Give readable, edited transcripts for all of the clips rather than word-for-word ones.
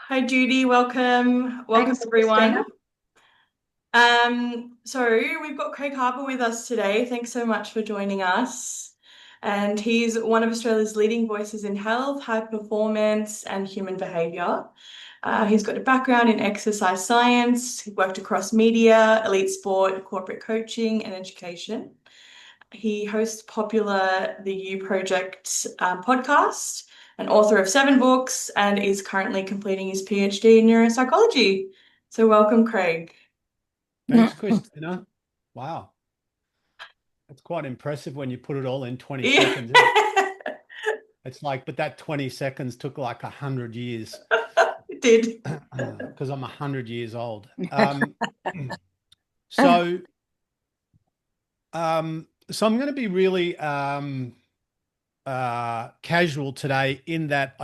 Hi Judy, welcome. Welcome Thanks, everyone. Christina. So we've got Craig Harper with us today. Thanks so much for joining us. And he's one of Australia's leading voices in health, high performance, and human behaviour. He's got a background in exercise science. He worked across media, elite sport, corporate coaching, and education. He hosts popular The You Project podcast, an author of 7 books, and is currently completing his PhD in neuropsychology. So, welcome, Craig. Mm. Thanks, Christina. Wow. That's quite impressive when you put it all in 20 Yeah, seconds. Isn't it? It's like, but that 20 seconds took like 100 years it did. because I'm 100 years old. So, so I'm going to be really casual today in that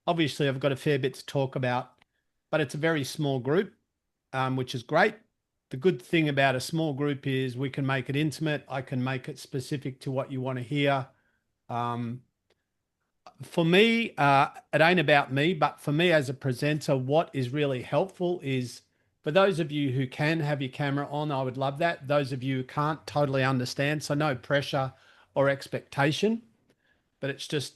obviously I've got a fair bit to talk about, but it's a very small group, which is great. The good thing about a small group is we can make it intimate. I can make it specific to what you want to hear. Um, for me, it ain't about me, but for me as a presenter, what is really helpful is for those of you who can have your camera on, I would love that. Those of you who can't, totally understand. So no pressure or expectation, but it's just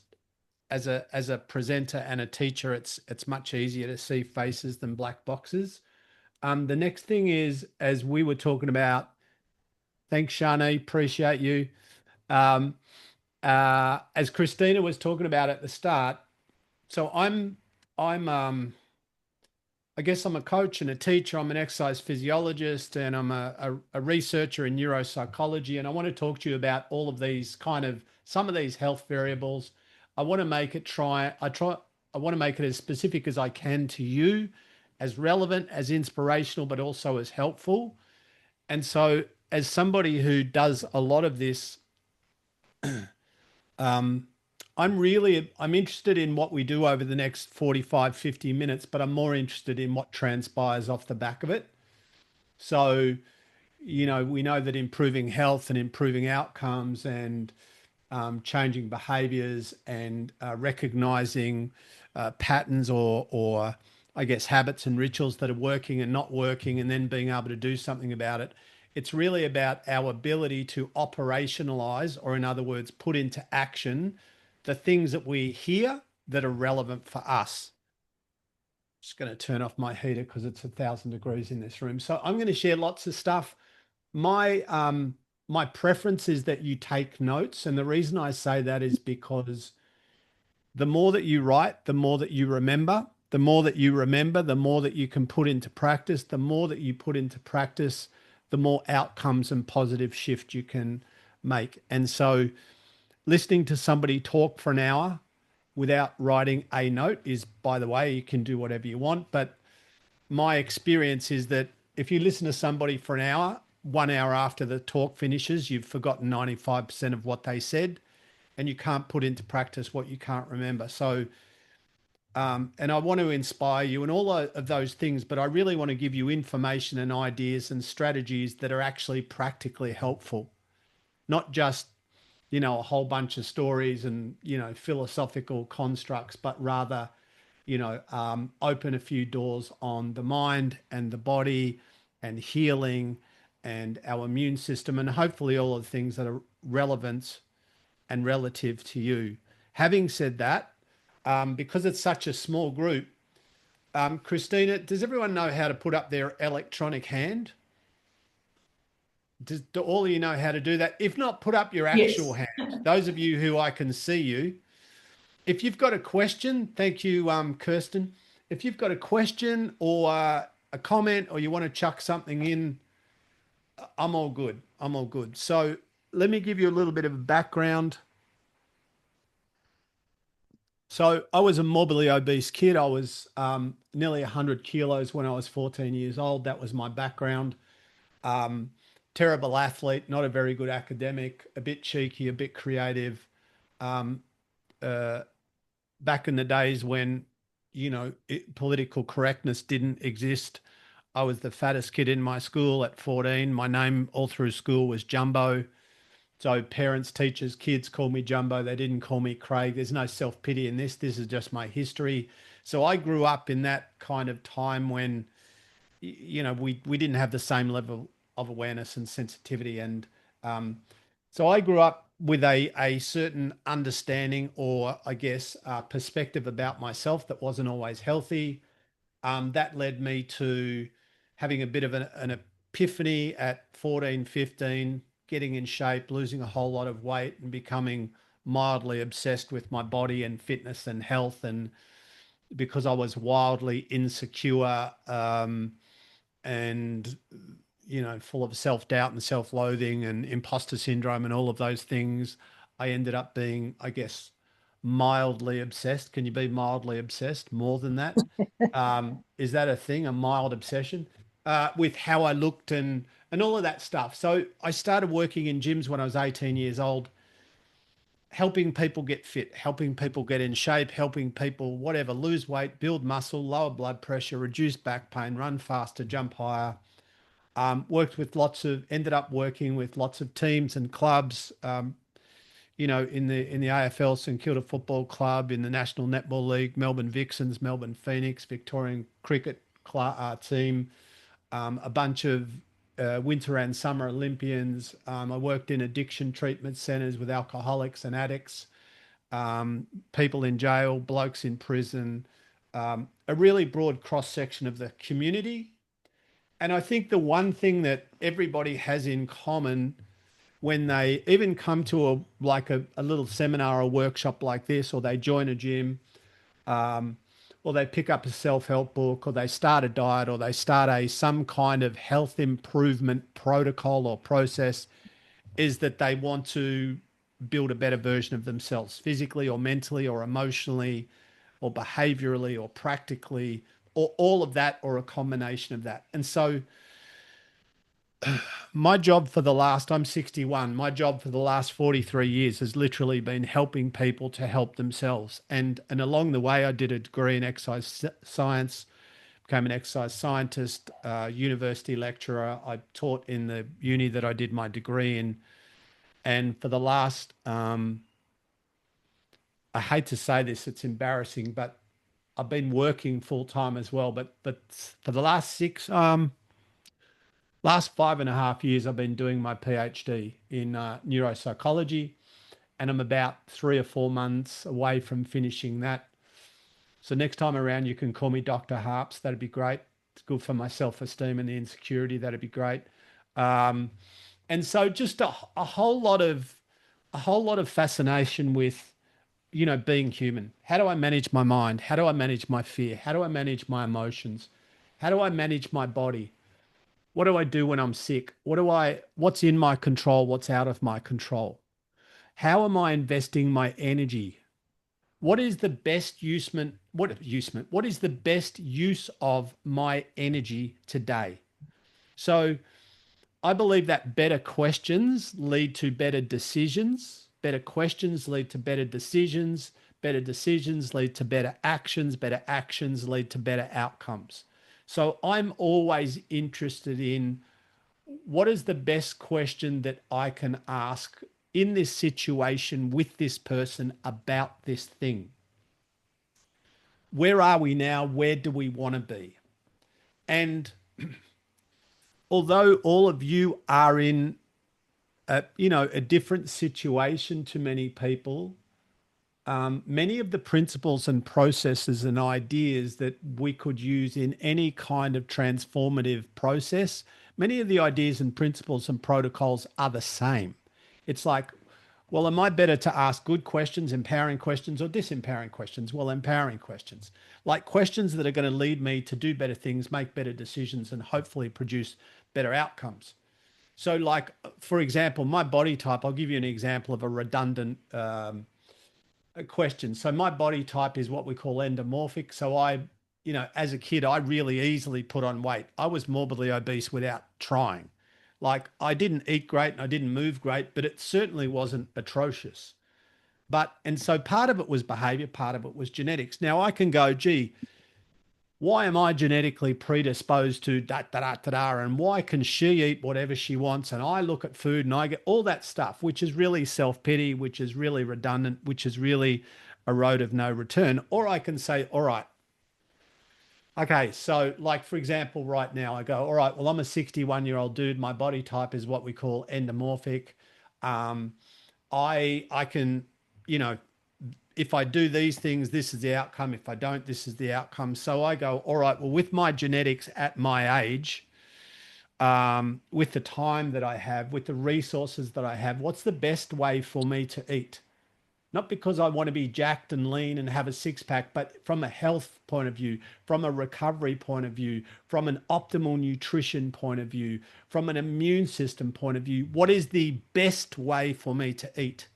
as a presenter and a teacher, it's much easier to see faces than black boxes. The next thing is, as we were talking about, thanks, Shani, appreciate you. Um, as Christina was talking about at the start, so I guess I'm a coach and a teacher. I'm an exercise physiologist and I'm a researcher in neuropsychology. And I want to talk to you about all of these some of these health variables. I want to make it I want to make it as specific as I can to you, as relevant, as inspirational, but also as helpful. And so as somebody who does a lot of this, um, I'm interested in what we do over the next 45, 50 minutes, but I'm more interested in what transpires off the back of it. So, we know that improving health and improving outcomes and changing behaviors and recognizing patterns or I guess habits and rituals that are working and not working, and then being able to do something about it. It's really about our ability to operationalize, or in other words, put into action the things that we hear that are relevant for us. Just going to turn off my heater because it's 1,000 degrees in this room. So I'm going to share lots of stuff. My preference is that you take notes, and the reason I say that is because the more that you write, the more that you remember. The more that you remember, the more that you can put into practice. The more that you put into practice, the more outcomes and positive shift you can make. And so listening to somebody talk for an hour without writing a note is, by the way, you can do whatever you want. But my experience is that if you listen to somebody for an hour, 1 hour after the talk finishes, you've forgotten 95% of what they said, and you can't put into practice what you can't remember. So, and I want to inspire you and all of those things, but I really want to give you information and ideas and strategies that are actually practically helpful, not just, a whole bunch of stories and, philosophical constructs, but rather, open a few doors on the mind and the body and healing and our immune system, and hopefully all of the things that are relevant and relative to you. Having said that, because it's such a small group, Christina, does everyone know how to put up their electronic hand? Do all of you know how to do that? If not, put up your actual Yes. hand. Those of you who I can see you, if you've got a question, thank you, Kirsten. If you've got a question or a comment, or you want to chuck something in, I'm all good. I'm all good. So let me give you a little bit of a background. So I was a morbidly obese kid. I was nearly 100 kilos when I was 14 years old. That was my background. Um, Terrible athlete, not a very good academic, a bit cheeky, a bit creative. Um, uh, Back in the days when, political correctness didn't exist, I was the fattest kid in my school at 14. My name all through school was Jumbo. So parents, teachers, kids call me Jumbo. They didn't call me Craig. There's no self-pity in this. This is just my history. So I grew up in that kind of time when, we didn't have the same level of awareness and sensitivity. And um, so I grew up with a certain understanding, or I guess perspective about myself that wasn't always healthy. That led me to having a bit of an epiphany at 14, 15, getting in shape, losing a whole lot of weight, and becoming mildly obsessed with my body and fitness and health. And because I was wildly insecure, and full of self-doubt and self-loathing and imposter syndrome and all of those things, I ended up being, I guess, mildly obsessed. Can you be mildly obsessed? More than that? Is that a thing, a mild obsession with how I looked and all of that stuff? So I started working in gyms when I was 18 years old, helping people get fit, helping people get in shape, helping people, whatever, lose weight, build muscle, lower blood pressure, reduce back pain, run faster, jump higher. Ended up working with lots of teams and clubs, in the AFL St Kilda Football Club, in the National Netball League, Melbourne Vixens, Melbourne Phoenix, Victorian Cricket team, a bunch of Winter and Summer Olympians. I worked in addiction treatment centres with alcoholics and addicts, people in jail, blokes in prison, a really broad cross section of the community. And I think the one thing that everybody has in common when they even come to a little seminar or workshop like this, or they join a gym, or they pick up a self-help book, or they start a diet, or they start some kind of health improvement protocol or process, is that they want to build a better version of themselves, physically or mentally or emotionally or behaviorally or practically, or all of that, or a combination of that. And so I'm 61, my job for the last 43 years has literally been helping people to help themselves. And along the way, I did a degree in exercise science, became an exercise scientist, university lecturer. I taught in the uni that I did my degree in. And for the last, I hate to say this, it's embarrassing, but I've been working full time as well. But for the last 5.5 years, I've been doing my PhD in neuropsychology, and I'm about 3 or 4 months away from finishing that. So next time around, you can call me Dr. Harps. That'd be great. It's good for my self-esteem and the insecurity. That'd be great. Um, and so just a whole lot of fascination with, being human. How do I manage my mind? How do I manage my fear? How do I manage my emotions? How do I manage my body? What do I do when I'm sick? What's in my control? What's out of my control? How am I investing my energy? What is the best what is the best use of my energy today? So I believe that better questions lead to better decisions. Better questions lead to better decisions. Better decisions lead to better actions. Better actions lead to better outcomes. So I'm always interested in what is the best question that I can ask in this situation with this person about this thing. Where are we now? Where do we want to be? And although all of you are in a different situation to many people, many of the principles and processes and ideas that we could use in any kind of transformative process, many of the ideas and principles and protocols are the same. It's like, well, am I better to ask good questions, empowering questions, or disempowering questions? Well, empowering questions, like questions that are going to lead me to do better things, make better decisions, and hopefully produce better outcomes. So, like, for example, my body type, I'll give you an example of a redundant question. So my body type is what we call endomorphic. So as a kid, I really easily put on weight. I was morbidly obese without trying. Like, I didn't eat great and I didn't move great, but it certainly wasn't atrocious. And so part of it was behavior, part of it was genetics. Now I can go, gee, Why am I genetically predisposed to da da da da da? And why can she eat whatever she wants? And I look at food and I get all that stuff, which is really self-pity, which is really redundant, which is really a road of no return. Or I can say, all right, okay, so like for example, right now I go, all right, well, I'm a 61-year-old dude. My body type is what we call endomorphic. Um, I can, you know, if I do these things, this is the outcome. If I don't, this is the outcome. So I go, all right, well, with my genetics at my age, with the time that I have, with the resources that I have, what's the best way for me to eat? Not because I want to be jacked and lean and have a six pack, but from a health point of view, from a recovery point of view, from an optimal nutrition point of view, from an immune system point of view, what is the best way for me to eat?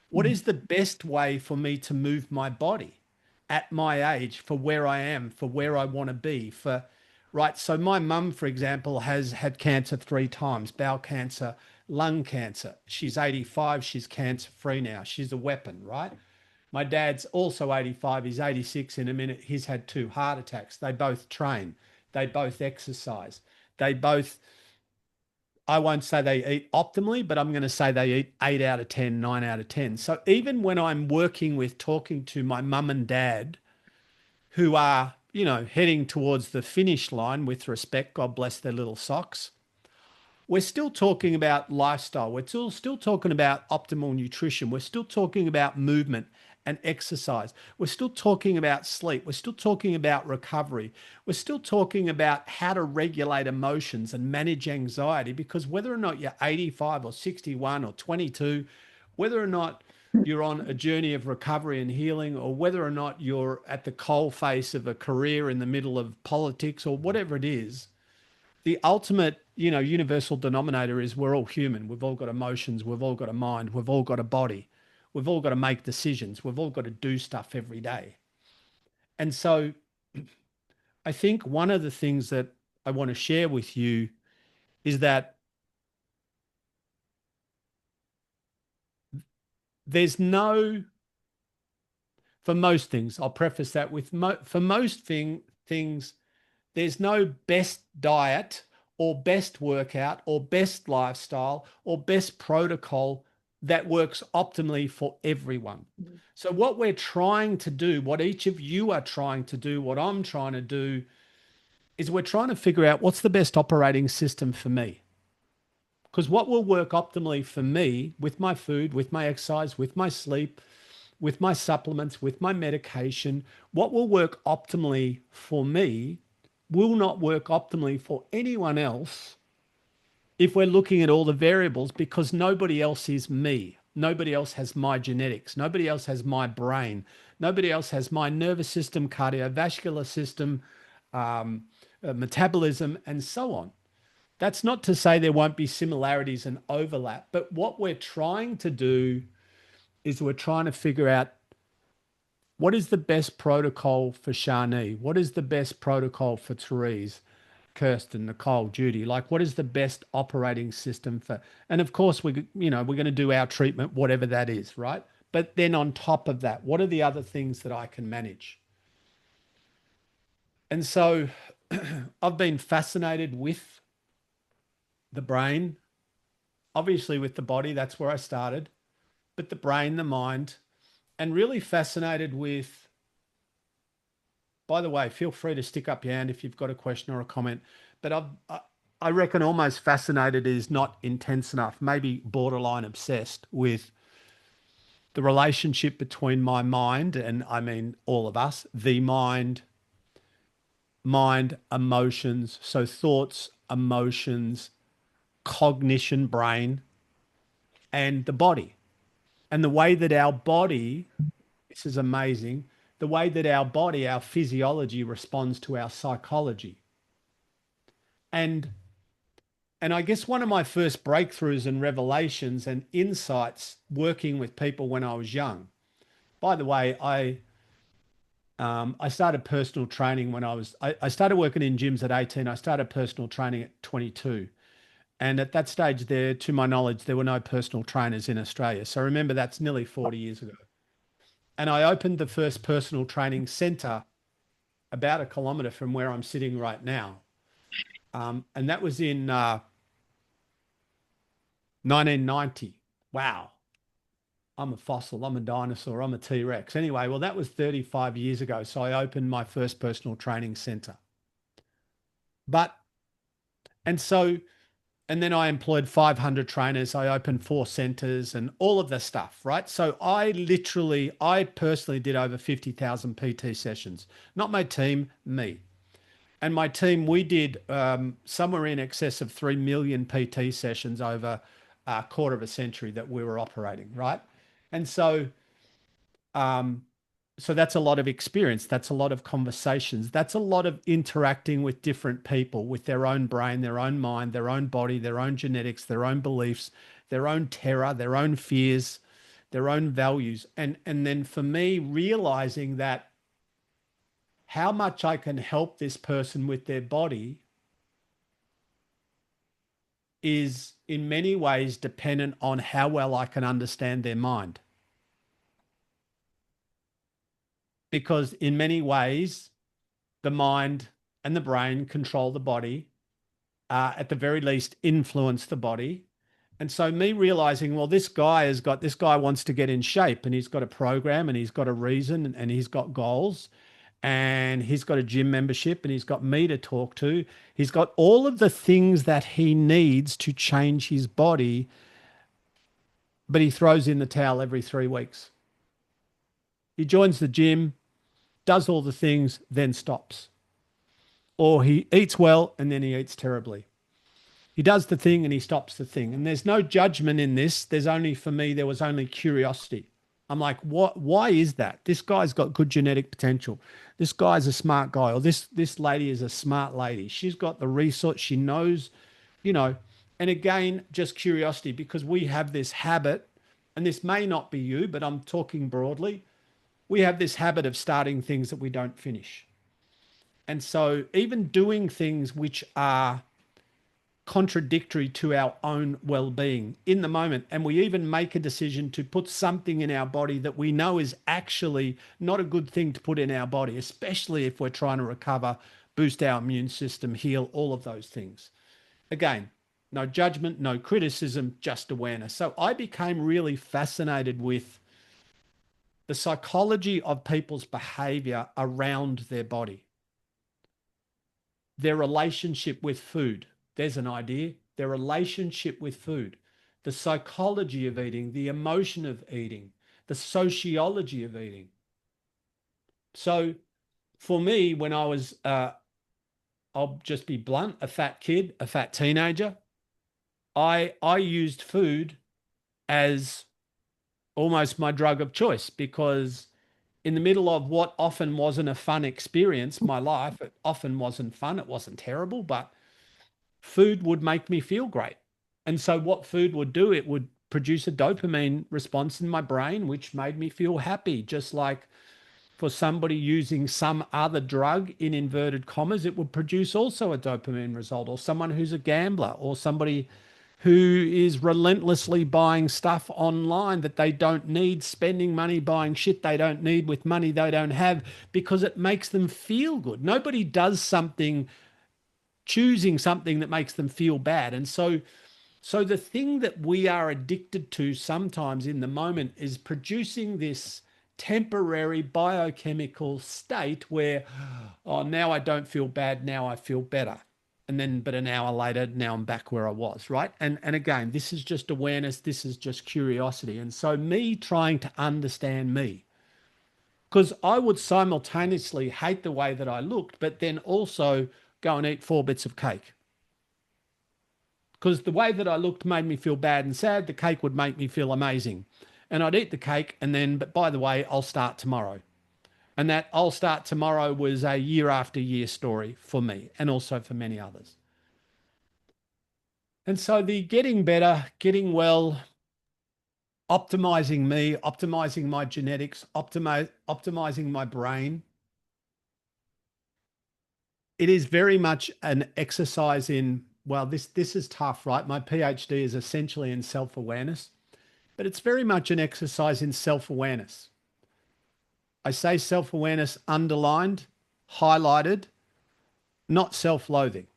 What is the best way for me to move my body at my age for where I am, for where I want to be, for right. So my mum, for example, has had cancer 3 times, bowel cancer, lung cancer. She's 85, she's cancer free now. She's a weapon, right? My dad's also 85, he's 86 in a minute. He's had 2 heart attacks. They both train, they both exercise, they both, I won't say they eat optimally, but I'm going to say they eat 8 out of 10, 9 out of 10. So even when I'm working with talking to my mum and dad who are, heading towards the finish line with respect, God bless their little socks, we're still talking about lifestyle. We're still talking about optimal nutrition. We're still talking about movement and exercise. We're still talking about sleep. We're still talking about recovery. We're still talking about how to regulate emotions and manage anxiety, because whether or not you're 85 or 61 or 22, whether or not you're on a journey of recovery and healing, or whether or not you're at the coal face of a career in the middle of politics or whatever it is, the ultimate, universal denominator is we're all human. We've all got emotions. We've all got a mind. We've all got a body. We've all got to make decisions. We've all got to do stuff every day. And so I think one of the things that I want to share with you is that there's no, for most things, I'll preface that with for most things, there's no best diet or best workout or best lifestyle or best protocol that works optimally for everyone. So, what we're trying to do, what each of you are trying to do, what I'm trying to do, is we're trying to figure out what's the best operating system for me. Because what will work optimally for me with my food, with my exercise, with my sleep, with my supplements, with my medication, what will work optimally for me will not work optimally for anyone else if we're looking at all the variables, because nobody else is me. Nobody else has my genetics. Nobody else has my brain. Nobody else has my nervous system, cardiovascular system, metabolism, and so on. That's not to say there won't be similarities and overlap, but what we're trying to do is we're trying to figure out what is the best protocol for Shani? What is the best protocol for Therese, Kirsten, Nicole, Judy? Like, what is the best operating system for? And of course, we're going to do our treatment, whatever that is, right? But then on top of that, what are the other things that I can manage? And so I've been fascinated with the brain, obviously with the body, that's where I started, but the brain, the mind, and really fascinated with, by the way, feel free to stick up your hand if you've got a question or a comment. But I reckon almost fascinated is not intense enough, maybe borderline obsessed with the relationship between my mind, and I mean all of us, the mind, emotions, so thoughts, emotions, cognition, brain, and the body. And the way that our body, this is amazing, the way that our body, our physiology responds to our psychology. And and I guess one of my first breakthroughs and revelations and insights working with people when I was young. By the way, I started personal training when I started working in gyms at 18. I started personal training at 22. And at that stage there, to my knowledge, there were no personal trainers in Australia. So remember, that's nearly 40 years ago. And I opened the first personal training center about a kilometre from where I'm sitting right now. And that was in 1990. Wow. I'm a fossil. I'm a dinosaur. I'm a T-Rex. Anyway, well, that was 35 years ago. So I opened my first personal training center. But, and so, and then I employed 500 trainers. I opened 4 centers and all of the stuff, right? So I personally did over 50,000 PT sessions. Not my team, me. And my team, we did somewhere in excess of 3 million PT sessions over a quarter of a century that we were operating, right? And um, so that's a lot of experience. That's a lot of conversations. That's a lot of interacting with different people, with their own brain, their own mind, their own body, their own genetics, their own beliefs, their own terror, their own fears, their own values. And then for me, realizing that how much I can help this person with their body is in many ways dependent on how well I can understand their mind. Because in many ways, the mind and the brain control the body, at the very least, influence the body. And so, me realizing, well, this guy wants to get in shape and he's got a program and he's got a reason and he's got goals and he's got a gym membership and he's got me to talk to. He's got all of the things that he needs to change his body, but he throws in the towel every 3 weeks. He joins the gym, does all the things, then stops. Or he eats well and then he eats terribly. He does the thing and he stops the thing. And there's no judgment in this. For me, there was only curiosity. I'm like, what? Why is that? This guy's got good genetic potential. This guy's a smart guy, or this lady is a smart lady. She's got the resource. She knows, you know. And again, just curiosity, because we have this habit, and this may not be you, but I'm talking broadly. We have this habit of starting things that we don't finish. And so even doing things which are contradictory to our own well-being in the moment, and we even make a decision to put something in our body that we know is actually not a good thing to put in our body, especially if we're trying to recover, boost our immune system, heal, all of those things. Again, no judgment, no criticism, just awareness. So I became really fascinated with the psychology of people's behavior around their body, their relationship with food. There's an idea. Their relationship with food, the psychology of eating, the emotion of eating, the sociology of eating. So for me, when I was, I'll just be blunt, a fat kid, a fat teenager, I used food as almost my drug of choice, because in the middle of what often wasn't a fun experience, my life, it often wasn't fun. It wasn't terrible, but food would make me feel great. And so what food would do, it would produce a dopamine response in my brain, which made me feel happy. Just like for somebody using some other drug, in inverted commas, it would produce also a dopamine result. Or someone who's a gambler, or somebody who is relentlessly buying stuff online that they don't need, spending money buying shit they don't need with money they don't have, because it makes them feel good. Nobody does something, choosing something that makes them feel bad. And so the thing that we are addicted to sometimes in the moment is producing this temporary biochemical state where, oh, now I don't feel bad, now I feel better. And then, but an hour later, now I'm back where I was, right? And again, this is just awareness, this is just curiosity. And so me trying to understand me, because I would simultaneously hate the way that I looked, but then also go and eat 4 bits of cake. Because the way that I looked made me feel bad and sad. The cake would make me feel amazing. And I'd eat the cake and then, but by the way, I'll start tomorrow. And that I'll start tomorrow was a year after year story for me and also for many others. And so the getting better, getting well, optimizing me, optimizing my genetics, optimizing my brain, it is very much an exercise in, well, this is tough, right? My PhD is essentially in self-awareness, but it's very much an exercise in self-awareness. I say self-awareness underlined, highlighted, not self-loathing,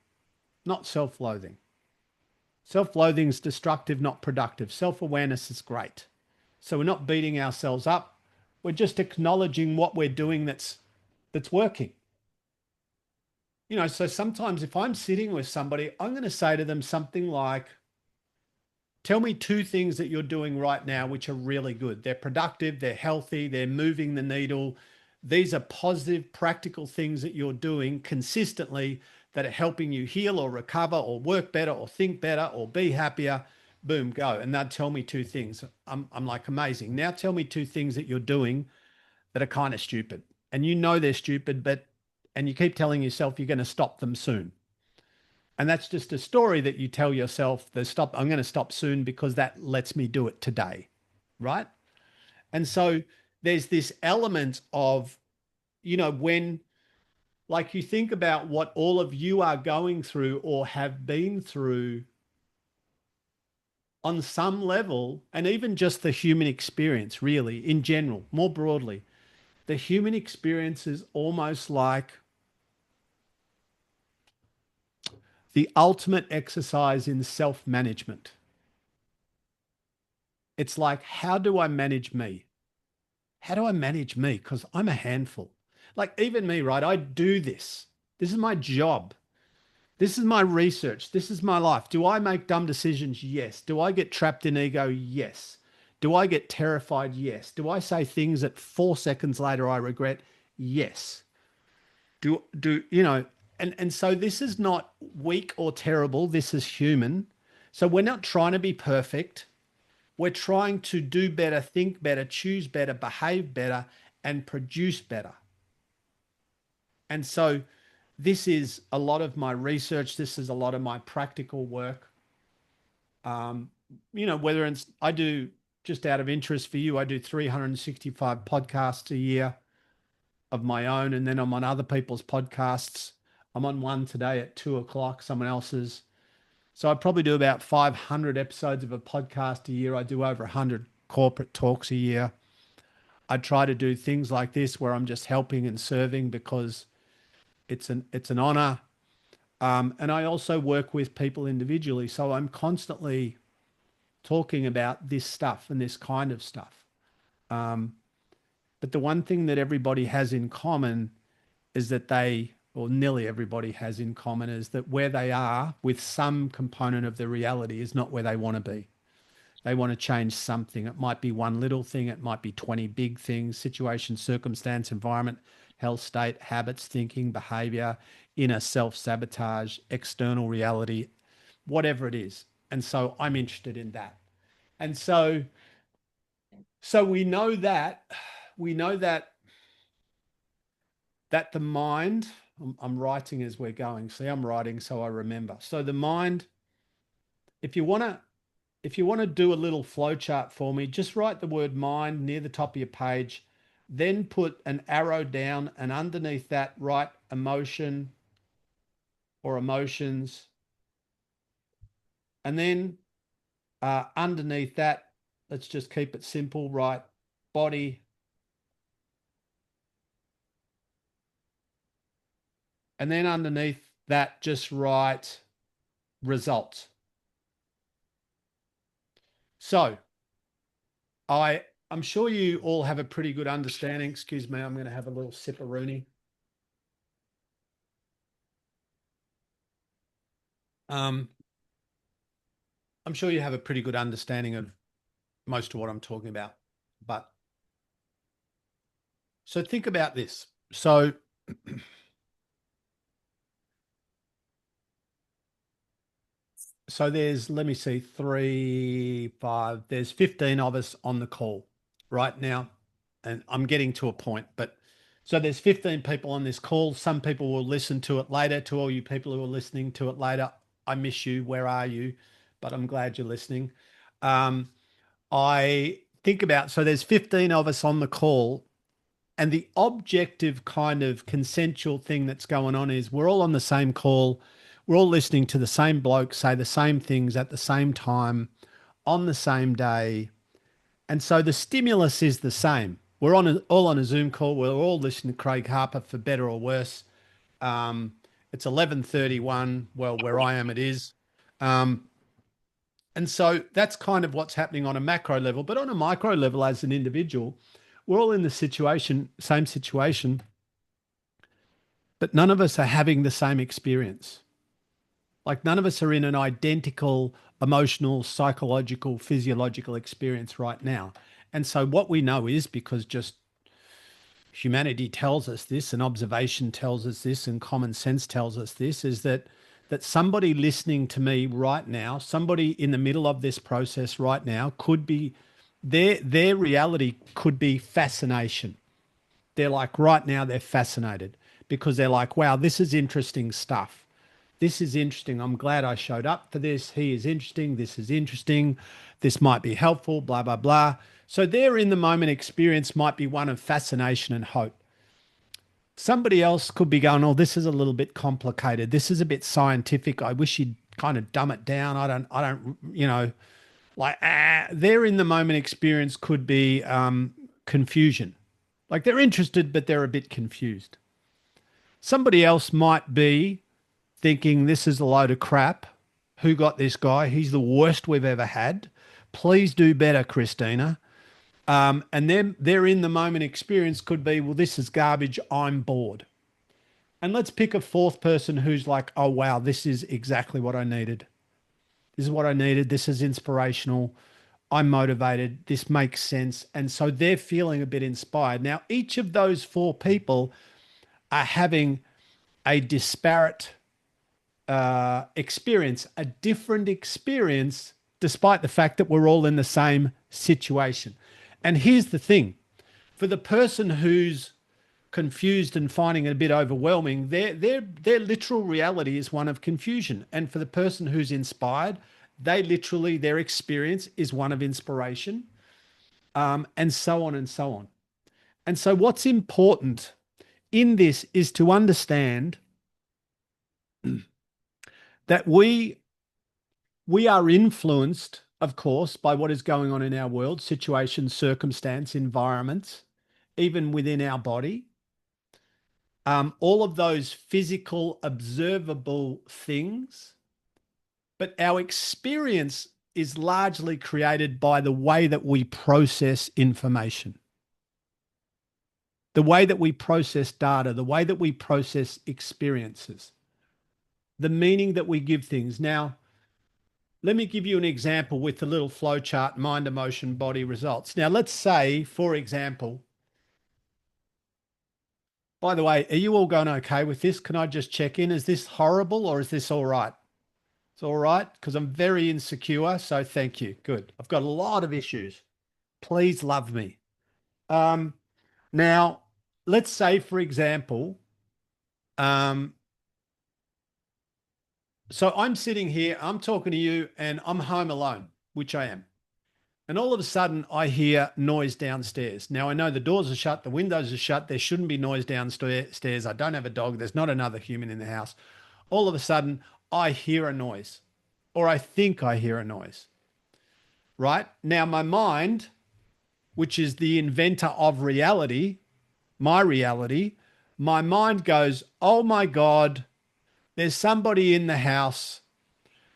not self-loathing. Self-loathing is destructive, not productive. Self-awareness is great. So we're not beating ourselves up. We're just acknowledging what we're doing that's working. You know, so sometimes if I'm sitting with somebody, I'm going to say to them something like, tell me two things that you're doing right now which are really good. They're productive, they're healthy, they're moving the needle. These are positive, practical things that you're doing consistently that are helping you heal or recover or work better or think better or be happier. Boom, go. And they'd tell me two things. I'm like, amazing. Now tell me two things that you're doing that are kind of stupid. And you know they're stupid, and you keep telling yourself you're going to stop them soon. And that's just a story that you tell yourself, I'm going to stop soon because that lets me do it today. Right. And so there's this element of, you know, when like you think about what all of you are going through or have been through on some level, and even just the human experience, really, in general, more broadly, the human experience is almost like the ultimate exercise in self management. It's like, how do I manage me? How do I manage me? Because I'm a handful. Like, even me, right? I do this. This is my job. This is my research. This is my life. Do I make dumb decisions? Yes. Do I get trapped in ego? Yes. Do I get terrified? Yes. Do I say things that 4 seconds later I regret? Yes. You know, and so this is not weak or terrible. This is human. So we're not trying to be perfect. We're trying to do better, think better, choose better, behave better, and produce better. And so this is a lot of my research. This is a lot of my practical work. Um, you know, whether it's, I do, just out of interest for you, I do 365 podcasts a year of my own, and then I'm on other people's podcasts. I'm on one today at 2 o'clock, someone else's. So I probably do about 500 episodes of a podcast a year. I do over 100 corporate talks a year. I try to do things like this where I'm just helping and serving because it's an honor. And I also work with people individually. So I'm constantly talking about this stuff and this kind of stuff. But the one thing that everybody has in common is that or nearly everybody has in common, is that where they are with some component of the reality is not where they want to be. They want to change something. It might be one little thing. It might be 20 big things: situation, circumstance, environment, health state, habits, thinking, behavior, inner self-sabotage, external reality, whatever it is. And so I'm interested in that. And so we know that the mind, I'm writing as we're going. See, I'm writing so I remember. So the mind, if you want to do a little flow chart for me, just write the word mind near the top of your page, then put an arrow down, and underneath that write emotion or emotions. And then underneath that, let's just keep it simple, write body. And then underneath that, just write results. So I'm sure you all have a pretty good understanding. Excuse me, I'm going to have a little sip of Rooney. I'm sure you have a pretty good understanding of most of what I'm talking about. But so think about this. So there's, let me see, 3, 5, there's 15 of us on the call right now. And I'm getting to a point, but so there's 15 people on this call. Some people will listen to it later. To all you people who are listening to it later, I miss you. Where are you? But I'm glad you're listening. I think about, so there's 15 of us on the call, and the objective kind of consensual thing that's going on is we're all on the same call. We're all listening to the same bloke say the same things at the same time on the same day. And so the stimulus is the same. We're all on a Zoom call. We're all listening to Craig Harper for better or worse. Um, it's 11:31. Well, where I am, it is. Um, and so that's kind of what's happening on a macro level. But on a micro level, as an individual, we're all in the same situation, but none of us are having the same experience. Like none of us are in an identical emotional, psychological, physiological experience right now. And so what we know is, because just humanity tells us this, and observation tells us this, and common sense tells us this, is that somebody listening to me right now, somebody in the middle of this process right now, could be their reality could be fascination. They're like, right now they're fascinated because they're like, wow, this is interesting stuff. This is interesting. I'm glad I showed up for this. He is interesting. This is interesting. This might be helpful, blah, blah, blah. So their in the moment experience might be one of fascination and hope. Somebody else could be going, oh, this is a little bit complicated. This is a bit scientific. I wish you'd kind of dumb it down. I don't, like their in the moment experience could be confusion. Like they're interested, but they're a bit confused. Somebody else might be thinking this is a load of crap. Who got this guy? He's the worst we've ever had. Please do better, Christina. And then their in the moment experience could be, well, this is garbage. I'm bored. And let's pick a fourth person who's like, oh, wow, this is exactly what I needed. This is what I needed. This is inspirational. I'm motivated. This makes sense. And so they're feeling a bit inspired. Now, each of those four people are having a disparate experience, a different experience, despite the fact that we're all in the same situation. And here's the thing, for the person who's confused and finding it a bit overwhelming, their literal reality is one of confusion. And for the person who's inspired, their experience is one of inspiration, and so on and so on. And so what's important in this is to understand that we are influenced, of course, by what is going on in our world, situations, circumstance, environments, even within our body. All of those physical, observable things. But our experience is largely created by the way that we process information, the way that we process data, the way that we process experiences, the meaning that we give things. Now, let me give you an example with the little flow chart, mind, emotion, body, results. Now, let's say, for example, by the way, are you all going okay with this? Can I just check in? Is this horrible or is this all right? It's all right because I'm very insecure. So thank you. Good. I've got a lot of issues. Please love me. Now, let's say, for example, um, so I'm sitting here, I'm talking to you, and I'm home alone, which I am. And all of a sudden, I hear noise downstairs. Now, I know the doors are shut, the windows are shut. There shouldn't be noise downstairs. I don't have a dog. There's not another human in the house. All of a sudden, I hear a noise, or I think I hear a noise, right? Now, my mind, which is the inventor of reality, my mind goes, oh my God, there's somebody in the house.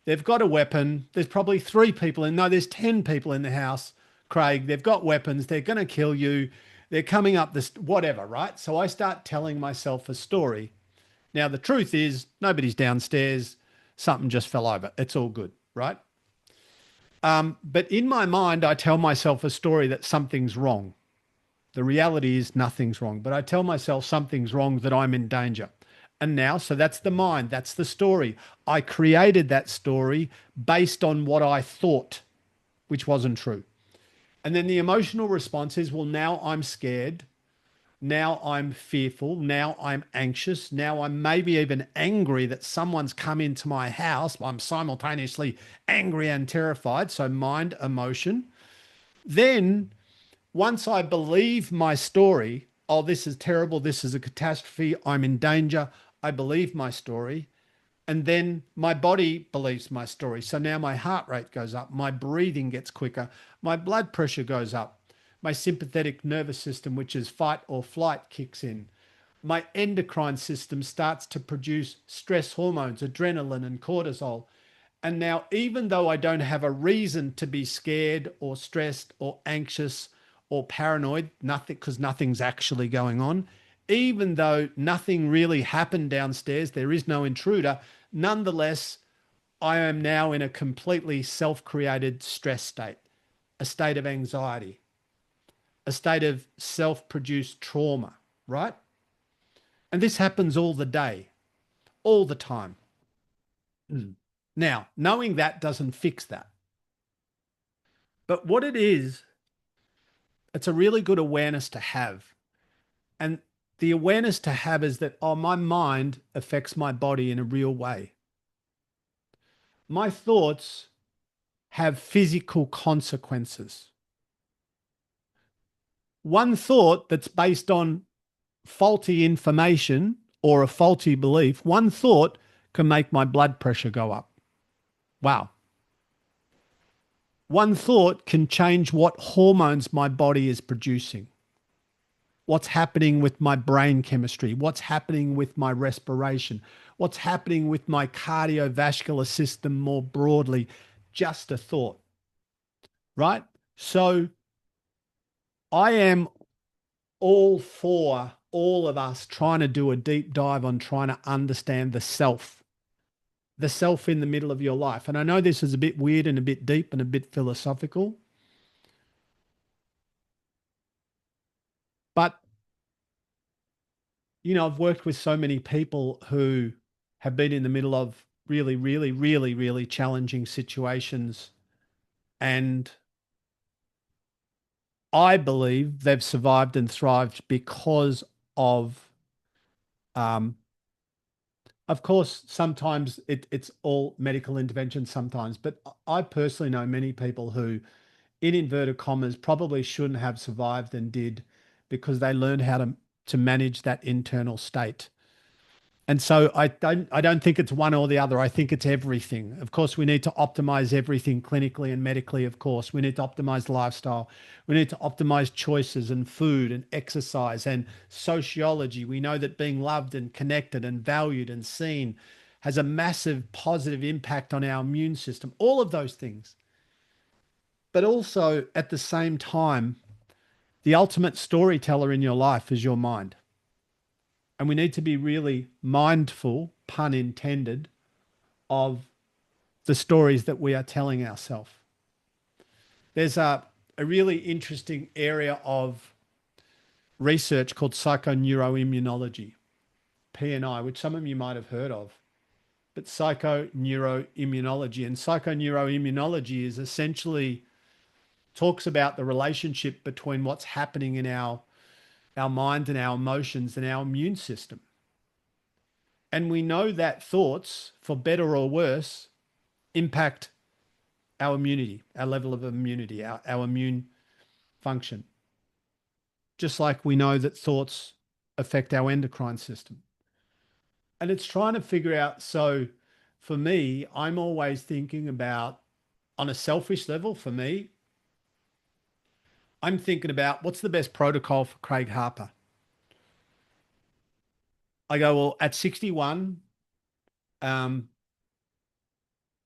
They've got a weapon. There's probably 3 people in. No, there's 10 people in the house, Craig. They've got weapons. They're going to kill you. They're coming up this, whatever, right? So I start telling myself a story. Now, the truth is nobody's downstairs. Something just fell over. It's all good, right? But in my mind, I tell myself a story that something's wrong. The reality is nothing's wrong, but I tell myself something's wrong, that I'm in danger. And now, so that's the mind, that's the story. I created that story based on what I thought, which wasn't true. And then the emotional response is, well, now I'm scared. Now I'm fearful. Now I'm anxious. Now I'm maybe even angry that someone's come into my house. I'm simultaneously angry and terrified. So mind, emotion. Then once I believe my story, oh, this is terrible, this is a catastrophe, I'm in danger, I believe my story. And then my body believes my story. So now my heart rate goes up, my breathing gets quicker, my blood pressure goes up, My sympathetic nervous system, which is fight or flight, kicks in. My endocrine system starts to produce stress hormones, adrenaline and cortisol. And now, even though I don't have a reason to be scared or stressed or anxious or paranoid, nothing, because nothing's actually going on, even though nothing really happened downstairs, there is no intruder, nonetheless, I am now in a completely self-created stress state, a state of anxiety, a state of self-produced trauma, right? And this happens all the day, all the time. Now, knowing that doesn't fix that. But what it is, it's a really good awareness to have. And the awareness to have is that, oh, my mind affects my body in a real way. My thoughts have physical consequences. One thought that's based on faulty information or a faulty belief, one thought can make my blood pressure go up. Wow. One thought can change what hormones my body is producing, what's happening with my brain chemistry, what's happening with my respiration, what's happening with my cardiovascular system more broadly. Just a thought, right? So I am all for all of us trying to do a deep dive on trying to understand the self in the middle of your life. And I know this is a bit weird and a bit deep and a bit philosophical, but I've worked with so many people who have been in the middle of really, really, really, really challenging situations. And I believe they've survived and thrived because um, of course, sometimes it's all medical intervention sometimes, but I personally know many people who, in inverted commas, probably shouldn't have survived and did because they learned how to manage that internal state. And so I don't think it's one or the other. I think it's everything. Of course, we need to optimize everything clinically and medically, of course. We need to optimize lifestyle. We need to optimize choices and food and exercise and sociology. We know that being loved and connected and valued and seen has a massive positive impact on our immune system, all of those things. But also at the same time, the ultimate storyteller in your life is your mind. And we need to be really mindful, pun intended, of the stories that we are telling ourselves. There's a really interesting area of research called psychoneuroimmunology, PNI, which some of you might have heard of. But psychoneuroimmunology and psychoneuroimmunology is essentially talks about the relationship between what's happening in our mind and our emotions and our immune system. And we know that thoughts, for better or worse, impact our immunity, our level of immunity, our immune function. Just like we know that thoughts affect our endocrine system. And it's trying to figure out. So for me, I'm always thinking about, on a selfish level, for me, I'm thinking about what's the best protocol for Craig Harper. I go, well, at 61, um,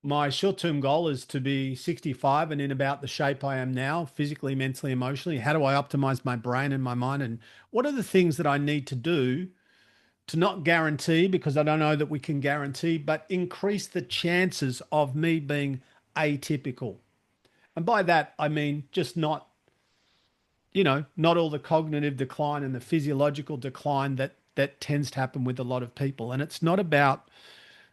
my short-term goal is to be 65 and in about the shape I am now, physically, mentally, emotionally. How do I optimize my brain and my mind? And what are the things that I need to do to not guarantee, because I don't know that we can guarantee, but increase the chances of me being atypical? And by that, I mean just not, not all the cognitive decline and the physiological decline that tends to happen with a lot of people. And it's not about,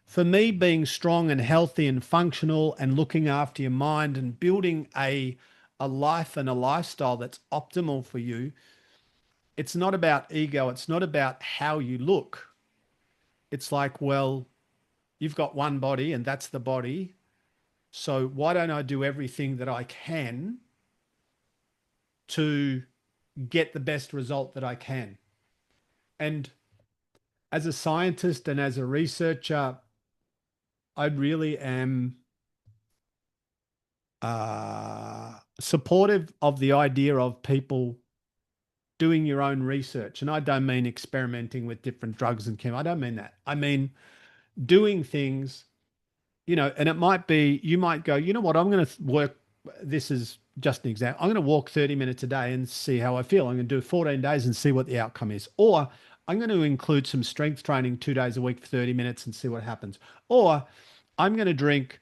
for me, being strong and healthy and functional and looking after your mind and building a life and a lifestyle that's optimal for you. It's not about ego. It's not about how you look. It's like, well, you've got one body and that's the body. So why don't I do everything that I can to get the best result that I can? And as a scientist and as a researcher, I really am supportive of the idea of people doing your own research. And I don't mean experimenting with different drugs and chem. I don't mean that. I mean doing things, and it might be, you might go, you know what, I'm going to work. This is just an example. I'm going to walk 30 minutes a day and see how I feel. I'm going to do 14 days and see what the outcome is. Or I'm going to include some strength training 2 days a week for 30 minutes and see what happens. Or I'm going to drink,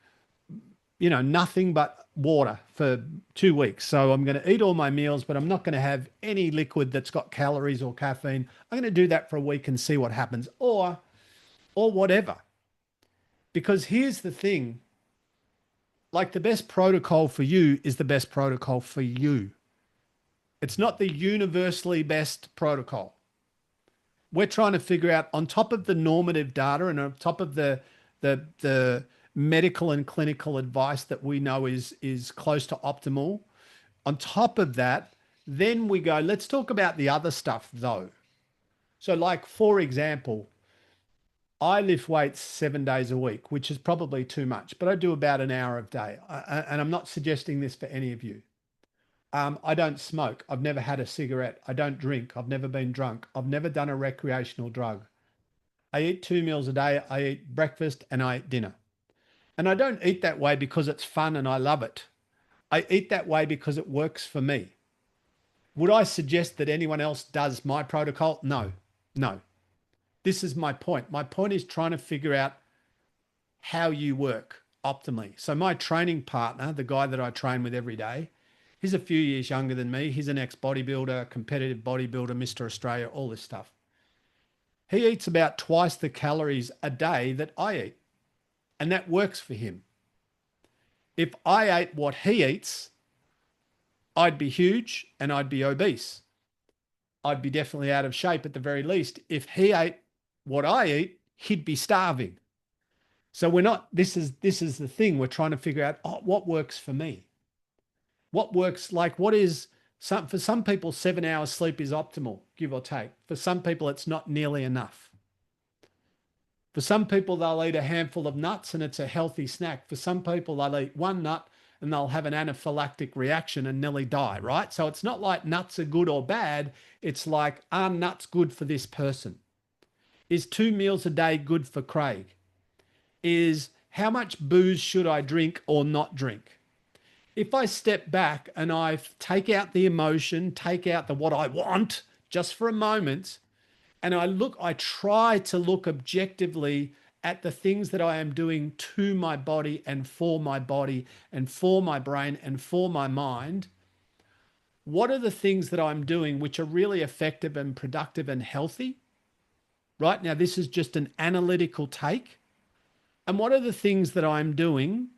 nothing but water for 2 weeks. So I'm going to eat all my meals, but I'm not going to have any liquid that's got calories or caffeine. I'm going to do that for a week and see what happens, or whatever. Because here's the thing, like the best protocol for you is the best protocol for you. It's not the universally best protocol. We're trying to figure out, on top of the normative data and on top of the medical and clinical advice that we know is close to optimal. On top of that, then we go, let's talk about the other stuff though. So like, for example, I lift weights 7 days a week, which is probably too much, but I do about an hour a day. And I'm not suggesting this for any of you. I don't smoke. I've never had a cigarette. I don't drink. I've never been drunk. I've never done a recreational drug. I eat 2 meals a day. I eat breakfast and I eat dinner. And I don't eat that way because it's fun and I love it. I eat that way because it works for me. Would I suggest that anyone else does my protocol? No, no. This is my point. My point is trying to figure out how you work optimally. So my training partner, the guy that I train with every day, he's a few years younger than me. He's an ex-bodybuilder, competitive bodybuilder, Mr. Australia, all this stuff. He eats about twice the calories a day that I eat, and that works for him. If I ate what he eats, I'd be huge and I'd be obese. I'd be definitely out of shape at the very least. If he ate what I eat, he'd be starving. So we're not, this is the thing. We're trying to figure out, what works for me? What works, like what is, for some people, 7 hours sleep is optimal, give or take. For some people, it's not nearly enough. For some people, they'll eat a handful of nuts and it's a healthy snack. For some people, they'll eat one nut and they'll have an anaphylactic reaction and nearly die, right? So it's not like nuts are good or bad. It's like, are nuts good for this person? Is 2 meals a day good for Craig? Is how much booze should I drink or not drink? If I step back and I take out the emotion, take out the what I want just for a moment, and I try to look objectively at the things that I am doing to my body and for my brain and for my mind. What are the things that I'm doing which are really effective and productive and healthy? Right now, this is just an analytical take. And what are the things that I'm doing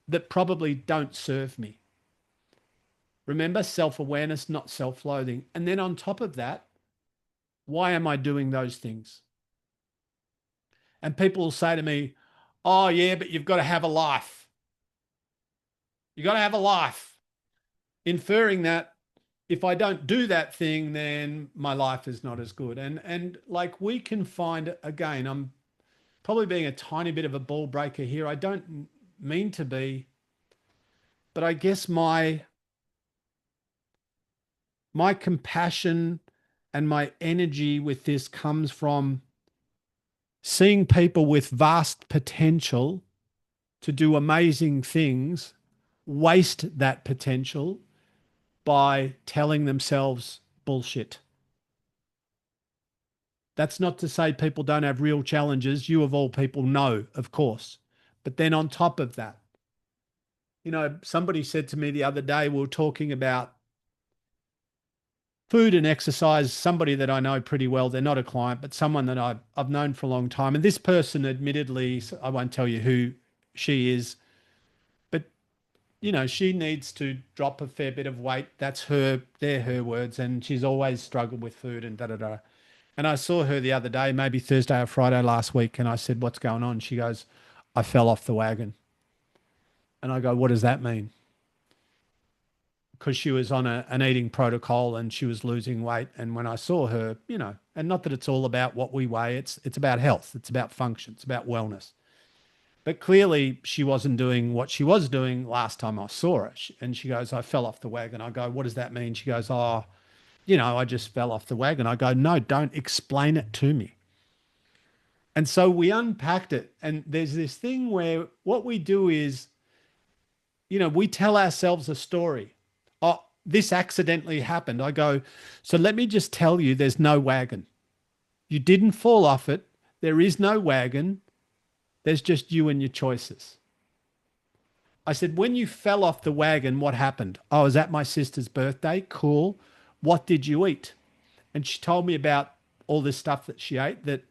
that probably don't serve me? Remember, self-awareness, not self-loathing. And then on top of that, why am I doing those things? And people will say to me, oh yeah, but you've got to have a life. You've got to have a life. Inferring that if I don't do that thing, then my life is not as good. And like we can find, again, I'm probably being a tiny bit of a ball breaker here. I don't mean to be, but I guess my compassion and my energy with this comes from seeing people with vast potential to do amazing things waste that potential by telling themselves bullshit. That's not to say people don't have real challenges. You of all people know, of course. But then on top of that, somebody said to me the other day, we were talking about food and exercise, somebody that I know pretty well. They're not a client, but someone that I've known for a long time. And this person, admittedly, I won't tell you who she is, but she needs to drop a fair bit of weight. They're her words. And she's always struggled with food and da da da. And I saw her the other day, maybe Thursday or Friday last week, and I said, what's going on? She goes, I fell off the wagon. And I go, what does that mean? Because she was on an eating protocol and she was losing weight. And when I saw her, and not that it's all about what we weigh, it's about health, it's about function, it's about wellness. But clearly she wasn't doing what she was doing last time I saw her. And she goes, I fell off the wagon. I go, what does that mean? She goes, oh, I just fell off the wagon. I go, no, don't explain it to me. And so we unpacked it. And there's this thing where what we do is, we tell ourselves a story. Oh, this accidentally happened. I go, so let me just tell you there's no wagon. You didn't fall off it. There is no wagon. There's just you and your choices. I said, when you fell off the wagon, what happened? Oh, I was at my sister's birthday. Cool. What did you eat? And she told me about all this stuff that she ate that,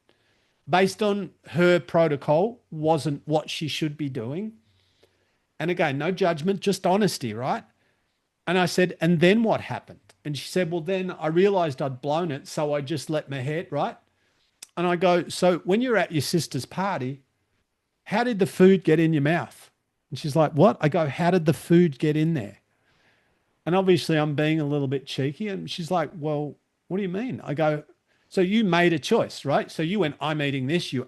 based on her protocol, wasn't what she should be doing. And again, no judgment, just honesty, right? And I said, and then what happened? And she said, well, then I realized I'd blown it. So I just let my head, right? And I go, so when you're at your sister's party, how did the food get in your mouth? And she's like, what? I go, how did the food get in there? And obviously I'm being a little bit cheeky. And she's like, well, what do you mean? I go, so you made a choice, right? So you went, I'm eating this. You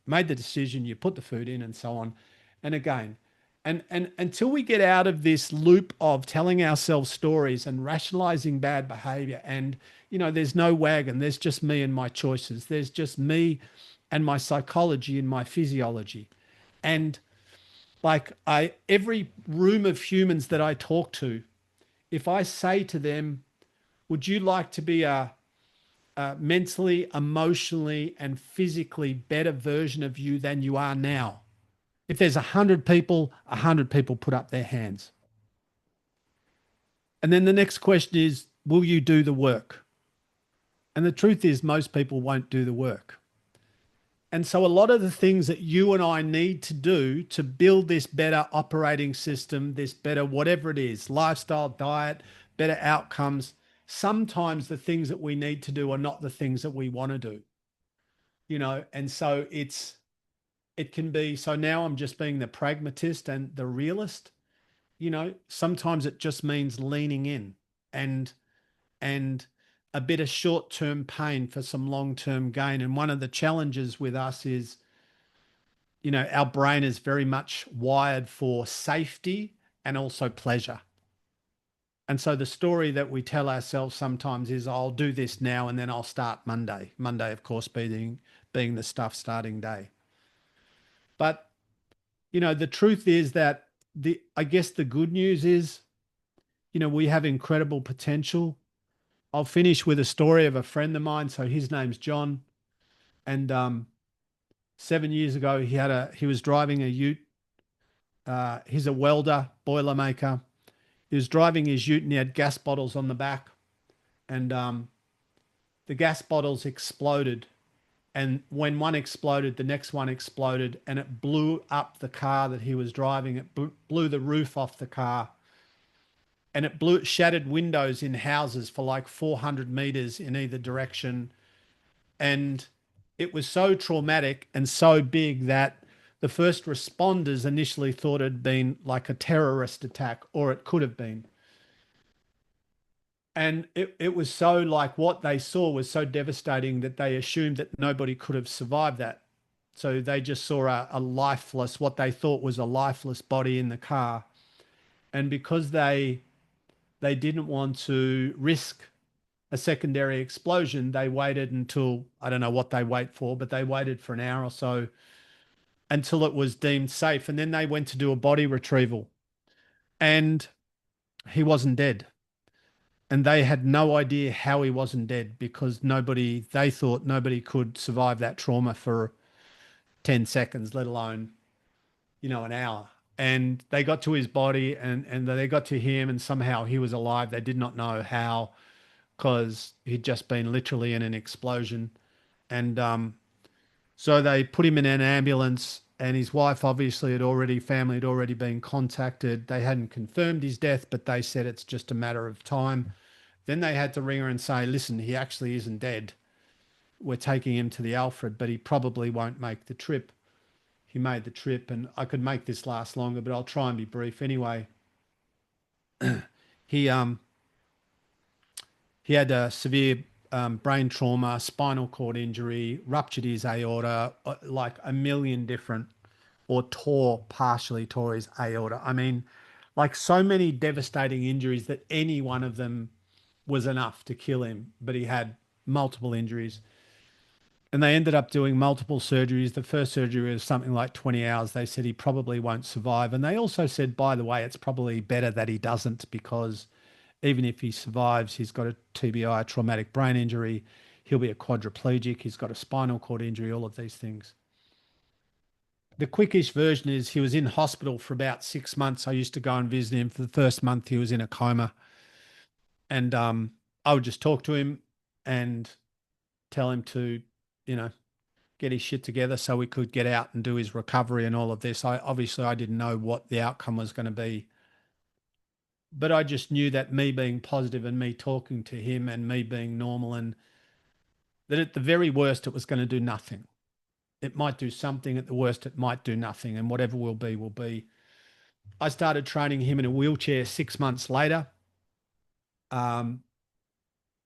made the decision, you put the food in and so on. And again, and until we get out of this loop of telling ourselves stories and rationalizing bad behavior, and there's no wagon, there's just me and my choices. There's just me and my psychology and my physiology. And like every room of humans that I talk to, if I say to them, would you like to be a mentally, emotionally, and physically better version of you than you are now? If there's 100 people put up their hands. And then the next question is, will you do the work? And the truth is, most people won't do the work. And so a lot of the things that you and I need to do to build this better operating system, this better whatever it is, lifestyle, diet, better outcomes, sometimes the things that we need to do are not the things that we want to do. And so it can be, so now I'm just being the pragmatist and the realist. Sometimes it just means leaning in and and a bit of short-term pain for some long-term gain. And one of the challenges with us is, our brain is very much wired for safety and also pleasure. And so the story that we tell ourselves sometimes is, I'll do this now and then I'll start Monday. Monday, of course, being the stuff starting day. But, the truth is that I guess the good news is, we have incredible potential. I'll finish with a story of a friend of mine. So his name's John. And 7 years ago, he was driving a ute. He's a welder, boiler maker. He was driving his ute and he had gas bottles on the back. And the gas bottles exploded. And when one exploded, the next one exploded and it blew up the car that he was driving. It blew the roof off the car. And it shattered windows in houses for like 400 meters in either direction. And it was so traumatic and so big that the first responders initially thought it had been like a terrorist attack, or it could have been. And it was so, like, what they saw was so devastating that they assumed that nobody could have survived that. So they just saw a lifeless, what they thought was a lifeless body in the car. And because they didn't want to risk a secondary explosion, they waited until, I don't know what they wait for, but they waited for an hour or so until it was deemed safe. And then they went to do a body retrieval and he wasn't dead. And they had no idea how he wasn't dead because they thought nobody could survive that trauma for 10 seconds, let alone, an hour. And they got to his body and they got to him and somehow he was alive. They did not know how, because he'd just been literally in an explosion. And so they put him in an ambulance, and his wife family had already been contacted. They hadn't confirmed his death, but they said it's just a matter of time. Then they had to ring her and say, listen, he actually isn't dead. We're taking him to the Alfred, but he probably won't make the trip. He made the trip, and I could make this last longer, but I'll try and be brief anyway. He He had a severe brain trauma, spinal cord injury, ruptured his aorta, like a million different or partially tore his aorta. I mean, like so many devastating injuries that any one of them was enough to kill him, but he had multiple injuries. And they ended up doing multiple surgeries. The first surgery was something like 20 hours. They said he probably won't survive. And they also said, by the way, it's probably better that he doesn't, because even if he survives, he's got a TBI, a traumatic brain injury. He'll be a quadriplegic. He's got a spinal cord injury, all of these things. The quickish version is he was in hospital for about 6 months. I used to go and visit him. For the first month, he was in a coma. And I would just talk to him and tell him to, you know, get his shit together so we could get out and do his recovery and all of this. I didn't know what the outcome was going to be, but I just knew that me being positive and me talking to him and me being normal, and that at the very worst, it was going to do nothing. It might do something. At the worst, it might do nothing. And whatever will be, will be. I started training him in a wheelchair 6 months later, um,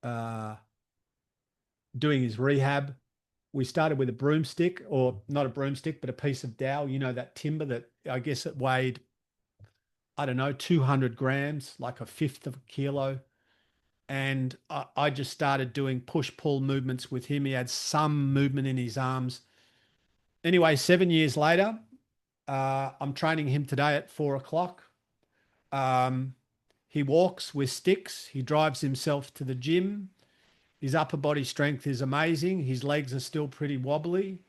uh, doing his rehab. We started with a broomstick, or not a broomstick, but a piece of dowel, that timber that I guess it weighed, I don't know, 200 grams, like a fifth of a kilo. And I just started doing push pull movements with him. He had some movement in his arms. Anyway, 7 years later, I'm training him today at 4 o'clock. Um, he walks with sticks. He drives himself to the gym. His upper body strength is amazing. His legs are still pretty wobbly.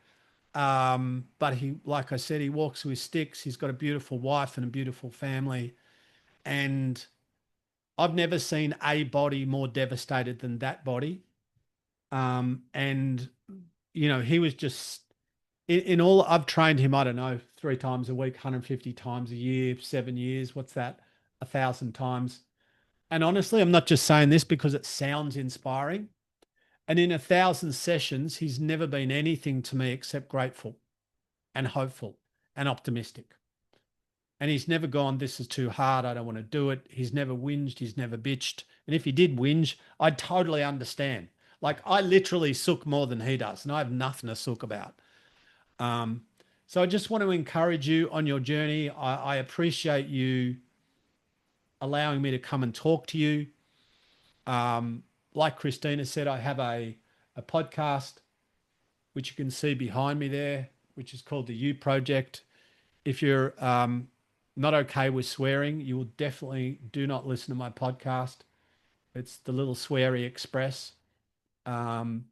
But he, like I said, he walks with sticks. He's got a beautiful wife and a beautiful family. And I've never seen a body more devastated than that body. And he was just in all, I've trained him, I don't know, 3 times a week, 150 times a year, 7 years. What's that? 1,000 times. And honestly, I'm not just saying this because it sounds inspiring. And in 1,000 sessions, he's never been anything to me except grateful and hopeful and optimistic. And he's never gone, this is too hard, I don't want to do it. He's never whinged, he's never bitched. And if he did whinge, I'd totally understand. Like, I literally sook more than he does, and I have nothing to sook about. Um, so I just want to encourage you on your journey. I appreciate you allowing me to come and talk to you. Um, like Christina said, I have a podcast, which you can see behind me there, which is called the You Project. If you're not okay with swearing, you will definitely do not listen to my podcast. It's the Little Sweary Express. Um,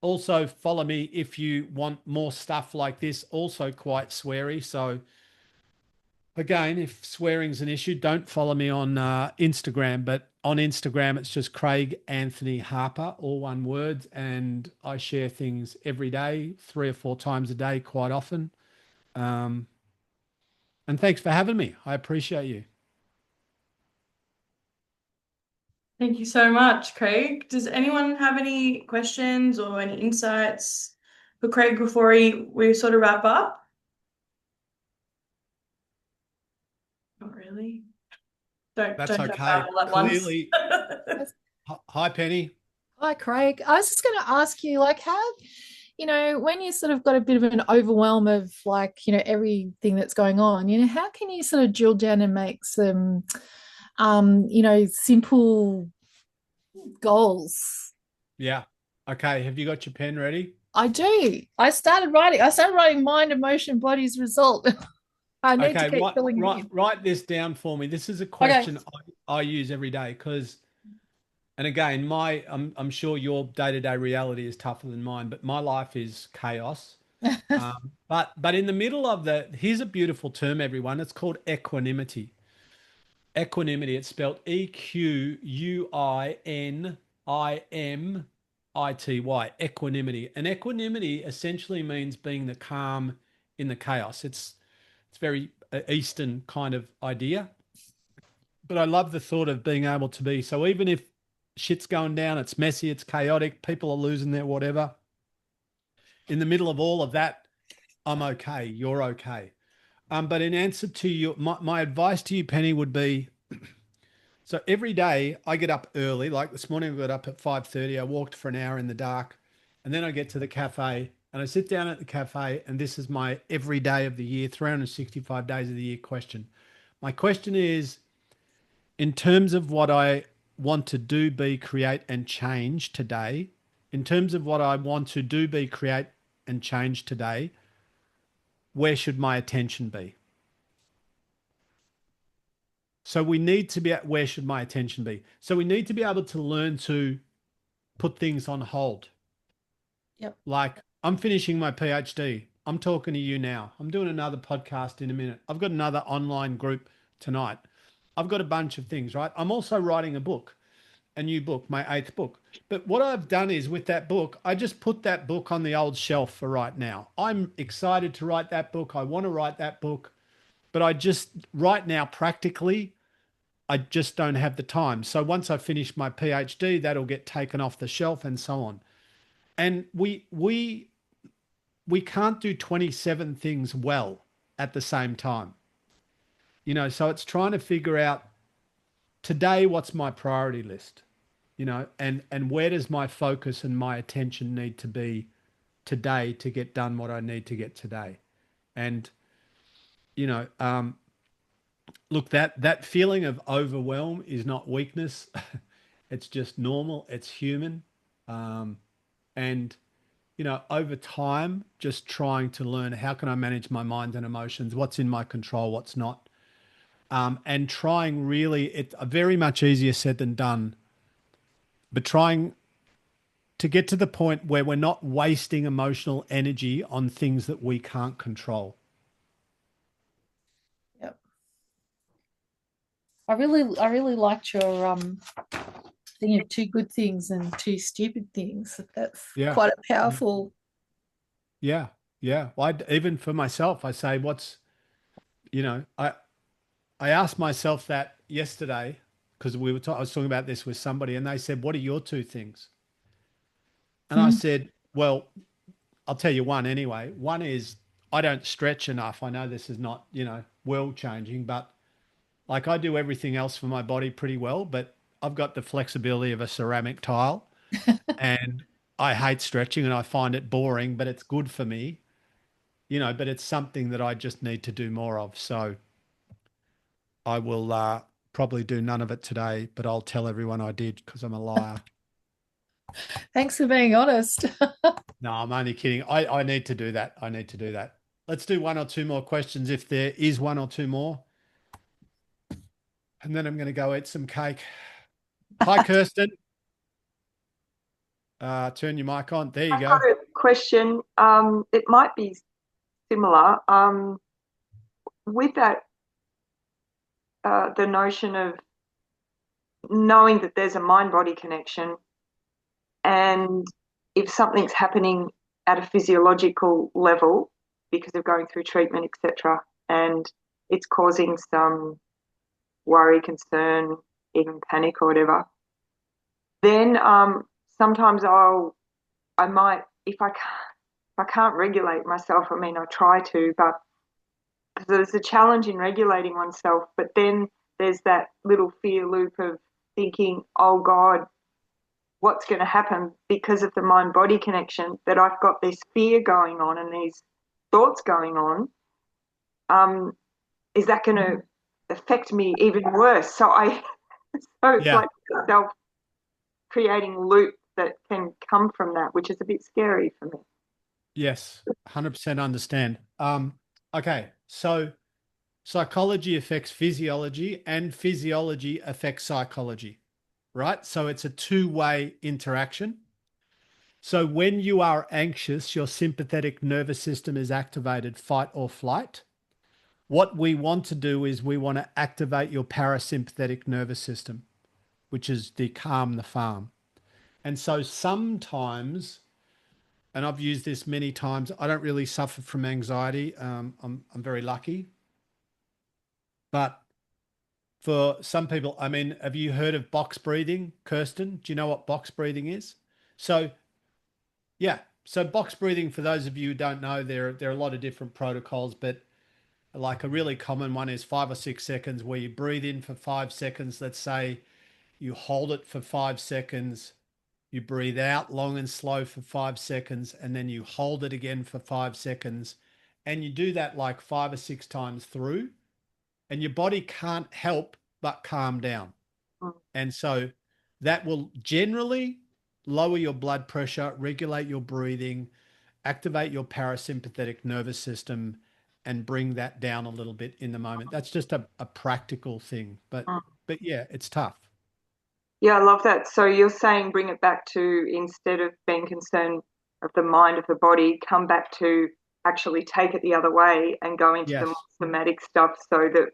Also, follow me if you want more stuff like this, also quite sweary. So, again, if swearing's an issue, don't follow me on Instagram. But on Instagram, it's just Craig Anthony Harper, all one word. And I share things every day, 3 or 4 times a day, quite often. Um, and thanks for having me. I appreciate you. Thank you so much, Craig. Does anyone have any questions or any insights for Craig before we sort of wrap up? Not really. That's Don't jump okay. out all at once. Clearly, hi, Penny. Hi, Craig. I was just going to ask you, like, how, when you sort of got a bit of an overwhelm of like, everything that's going on, how can you sort of drill down and make some, simple goals? Yeah. Okay. Have you got your pen ready? I do. I started writing mind, emotion, body's result. I need to Okay. keep filling it in. Write this down for me. This is a Okay. question I use every day because, and again, I'm sure your day-to-day reality is tougher than mine, but my life is chaos. But in the middle of here's a beautiful term, everyone. It's called equanimity. Equanimity. It's spelled EQUINIMITY. Equanimity. And equanimity essentially means being the calm in the chaos. It's very Eastern kind of idea. But I love the thought of being able to be. So even if shit's going down, it's messy, it's chaotic, people are losing their whatever. In the middle of all of that, I'm okay. You're okay. But in answer to my advice to you, Penny, would be, so every day I get up early. Like this morning, I got up at 5:30. I walked for an hour in the dark, and then I get to the cafe and I sit down at the cafe, and this is my every day of the year, 365 days of the year question. My question is, in terms of what I want to do, be, create, and change today, in terms of what I want to do, be, create, and change today, where should my attention be? So we need to be at where should my attention be? So we need to be able to learn to put things on hold. Yep. Like, I'm finishing my PhD. I'm talking to you now. I'm doing another podcast in a minute. I've got another online group tonight. I've got a bunch of things, right? I'm also writing a new book, my 8th book. But what I've done is with that book, I just put that book on the old shelf for right now. I'm excited to write that book. I want to write that book, but I just right now, practically, I just don't have the time. So once I finish my PhD, that'll get taken off the shelf and so on. And we can't do 27 things well at the same time. So it's trying to figure out today, what's my priority list, and where does my focus and my attention need to be today to get done what I need to get today. And, you know, um, look, that feeling of overwhelm is not weakness. It's just normal. It's human. And over time, just trying to learn how can I manage my mind and emotions, what's in my control, what's not, and trying really, it's very much easier said than done, but trying to get to the point where we're not wasting emotional energy on things that we can't control. Yep. I really liked your thing of two good things and two stupid things. That's Yeah. quite a powerful. Yeah. Yeah. Well, even for myself, I say, I asked myself that yesterday because I was talking about this with somebody, and they said, what are your two things? And I Mm. said, well, I'll tell you one anyway. One is I don't stretch enough. I know this is not, world changing, but like I do everything else for my body pretty well, but I've got the flexibility of a ceramic tile, and I hate stretching and I find it boring, but it's good for me, but it's something that I just need to do more of. So I will probably do none of it today, but I'll tell everyone I did because I'm a liar. Thanks for being honest. No, I'm only kidding. I need to do that. I need to do that. Let's do one or two more questions if there is one or two more. And then I'm going to go eat some cake. Hi, Kirsten. Turn your mic on. There you I've go. got a question. It might be similar. With that, the notion of knowing that there's a mind-body connection, and if something's happening at a physiological level because of going through treatment, etc., and it's causing some worry, concern, even panic or whatever, then sometimes I might, if I can't regulate myself, I mean, I try to, but there's a challenge in regulating oneself. But then there's that little fear loop of thinking, oh God, what's going to happen because of the mind body connection, that I've got this fear going on and these thoughts going on. Is that going to affect me even worse? So it's Yeah. like a self creating loop that can come from that, which is a bit scary for me. Yes. 100% understand. Okay. So psychology affects physiology and physiology affects psychology, right? So it's a two-way interaction. So when you are anxious, your sympathetic nervous system is activated, fight or flight. What we want to do is we want to activate your parasympathetic nervous system, which is the calm the farm. And so sometimes, and I've used this many times, I don't really suffer from anxiety. I'm very lucky. But for some people, I mean, have you heard of box breathing, Kirsten? Do you know what box breathing is? So, yeah. So box breathing, for those of you who don't know, there are a lot of different protocols, but like a really common one is 5 or 6 seconds where you breathe in for 5 seconds. Let's say you hold it for 5 seconds, You breathe out long and slow for 5 seconds, and then you hold it again for 5 seconds. And you do that like 5 or 6 times through, and your body can't help but calm down. And so that will generally lower your blood pressure, regulate your breathing, activate your parasympathetic nervous system, and bring that down a little bit in the moment. That's just a practical thing. But yeah, it's tough. Yeah, I love that. So you're saying bring it back to, instead of being concerned of the mind, of the body, come back to actually take it the other way and go into the more Yes. somatic stuff, so that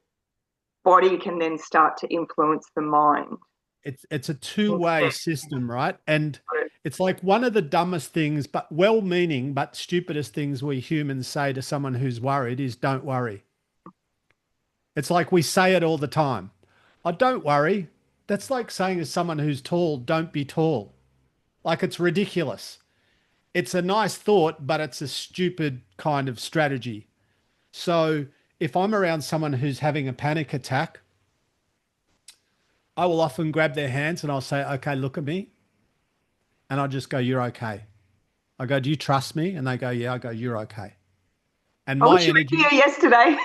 body can then start to influence the mind. It's a two-way system, right? And it's like one of the dumbest things, but well-meaning, but stupidest things we humans say to someone who's worried is don't worry. It's like we say it all the time. Oh, don't worry. That's like saying to someone who's tall, don't be tall. Like, it's ridiculous. It's a nice thought, but it's a stupid kind of strategy. So if I'm around someone who's having a panic attack, I will often grab their hands and I'll say, okay, look at me. And I'll just go, you're okay. I go, do you trust me? And they go, yeah. I go, you're okay. And I my wish you were energy, here yesterday.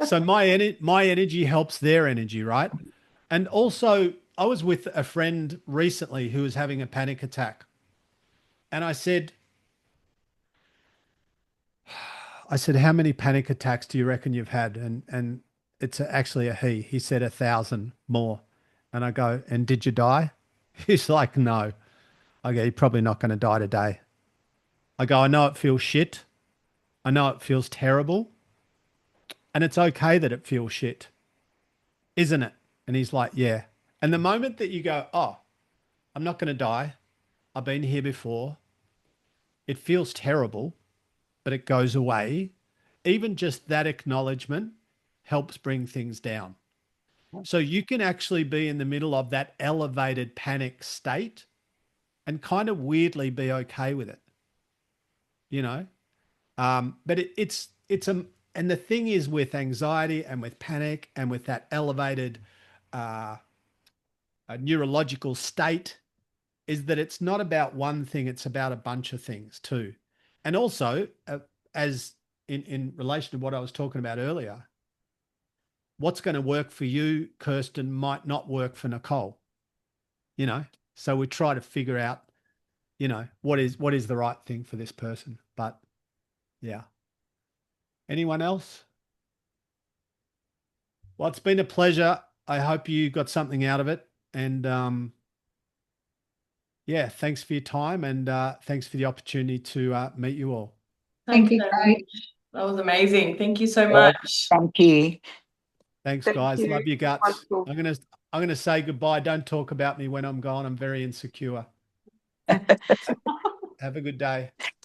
so my energy helps their energy, right? And also, I was with a friend recently who was having a panic attack. And I said, how many panic attacks do you reckon you've had? And it's actually a he. He said 1,000 more. And I go, and did you die? He's like, no. I go, you're probably not going to die today. I go, I know it feels shit. I know it feels terrible. And it's okay that it feels shit, isn't it? And he's like, yeah. And the moment that you go, oh, I'm not going to die. I've been here before. It feels terrible, but it goes away. Even just that acknowledgement helps bring things down. So you can actually be in the middle of that elevated panic state and kind of weirdly be okay with it, you know? But it's a, and the thing is with anxiety and with panic and with that elevated uh, neurological state is that it's not about one thing, it's about a bunch of things too. And also, as in relation to what I was talking about earlier, what's going to work for you, Kirsten, might not work for Nicole, you know? So we try to figure out, you know, what is the right thing for this person. But yeah. Anyone else? Well, it's been a pleasure. I hope you got something out of it. And yeah, thanks for your time, and thanks for the opportunity to meet you all. Thanks Thank you, so Craig. much. That was amazing. Thank you so Yeah, much. thank you. Thanks, Thank guys. you. Love your guts. Wonderful. I'm gonna say goodbye. Don't talk about me when I'm gone. I'm very insecure. Have a good day.